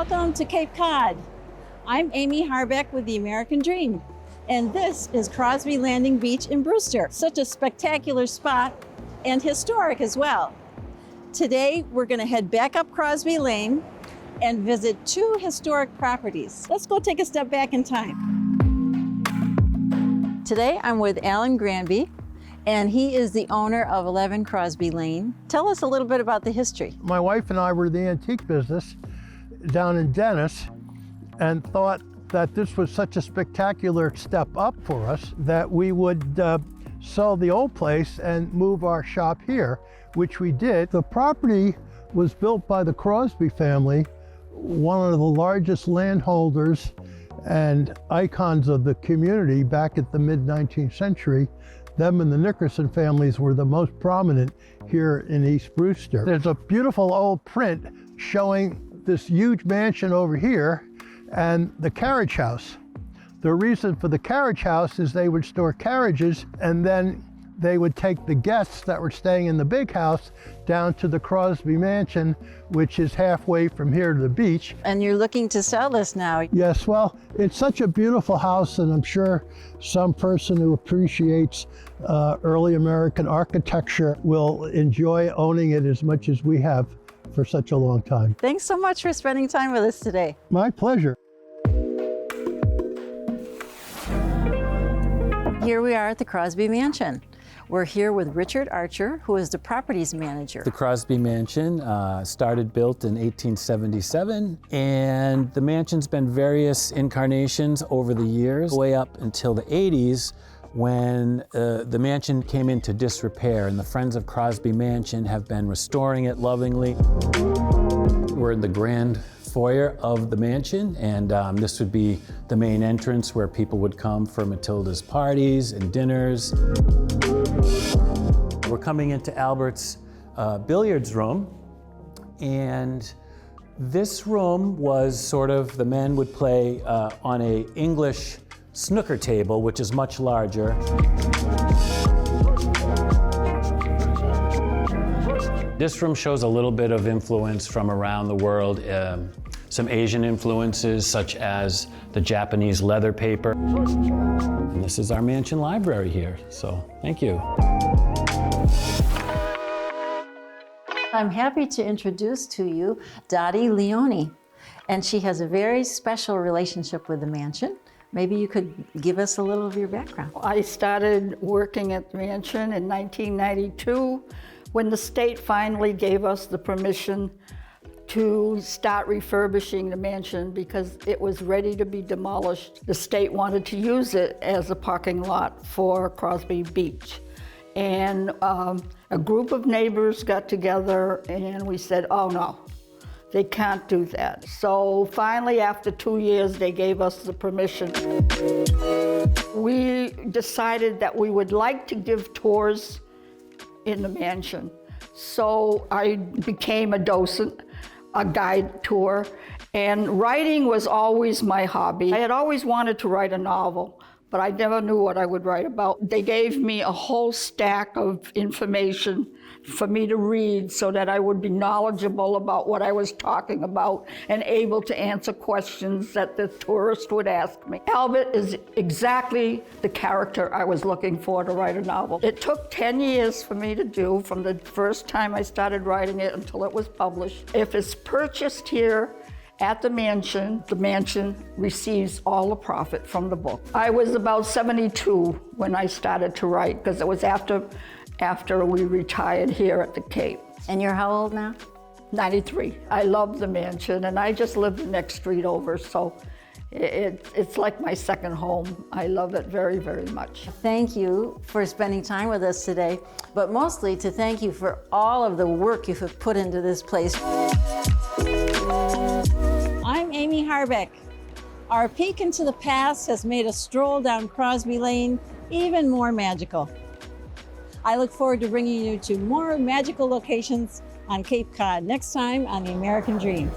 Welcome to Cape Cod. I'm Amy Harbeck with the American Dream, and this is Crosby Landing Beach in Brewster. Such a spectacular spot and historic as well. Today, we're going to head back up Crosby Lane and visit two historic properties. Let's go take a step back in time. Today, I'm with Alan Granby, and he is the owner of 11 Crosby Lane. Tell us a little bit about the history. My wife and I were in the antique business down in Dennis and thought that this was such a spectacular step up for us that we would sell the old place and move our shop here, which we did. The property was built by the Crosby family, one of the largest landholders and icons of the community back at the mid-19th century. Them and the Nickerson families were the most prominent here in East Brewster. There's a beautiful old print showing this huge mansion over here and the carriage house. The reason for the carriage house is they would store carriages and then they would take the guests that were staying in the big house down to the Crosby Mansion, which is halfway from here to the beach. And you're looking to sell this now. Yes, well, it's such a beautiful house, and I'm sure some person who appreciates early American architecture will enjoy owning it as much as we have for such a long time. Thanks so much for spending time with us today. My pleasure. Here we are at the Crosby Mansion. We're here with Richard Archer, who is the properties manager. The Crosby Mansion started built in 1877, and the mansion's been various incarnations over the years, way up until the 80s, when the mansion came into disrepair, and the Friends of Crosby Mansion have been restoring it lovingly. We're in the grand foyer of the mansion, and this would be the main entrance where people would come for Matilda's parties and dinners. We're coming into Albert's billiards room, and this room was sort of, the men would play on a English snooker table, which is much larger. This room shows a little bit of influence from around the world, some Asian influences such as the Japanese leather paper. And this is our mansion library here, so thank you. I'm happy to introduce to you Dottie Leone, and she has a very special relationship with the mansion. Maybe you could give us a little of your background. I started working at the mansion in 1992 when the state finally gave us the permission to start refurbishing the mansion because it was ready to be demolished. The state wanted to use it as a parking lot for Crosby Beach. And a group of neighbors got together and we said, oh no, they can't do that. So finally, after 2 years, they gave us the permission. We decided that we would like to give tours in the mansion. So I became a docent, a guide tour, and writing was always my hobby. I had always wanted to write a novel, but I never knew what I would write about. They gave me a whole stack of information for me to read so that I would be knowledgeable about what I was talking about and able to answer questions that the tourist would ask me. Albert is exactly the character I was looking for to write a novel. It took 10 years for me to do, from the first time I started writing it until it was published. If it's purchased here at the mansion receives all the profit from the book. I was about 72 when I started to write, because it was after we retired here at the Cape. And you're how old now? 93. I love the mansion, and I just live the next street over, so it's like my second home. I love it very, very much. Thank you for spending time with us today, but mostly to thank you for all of the work you have put into this place. I'm Amy Harbeck. Our peek into the past has made a stroll down Crosby Lane even more magical. I look forward to bringing you to more magical locations on Cape Cod next time on The American Dream.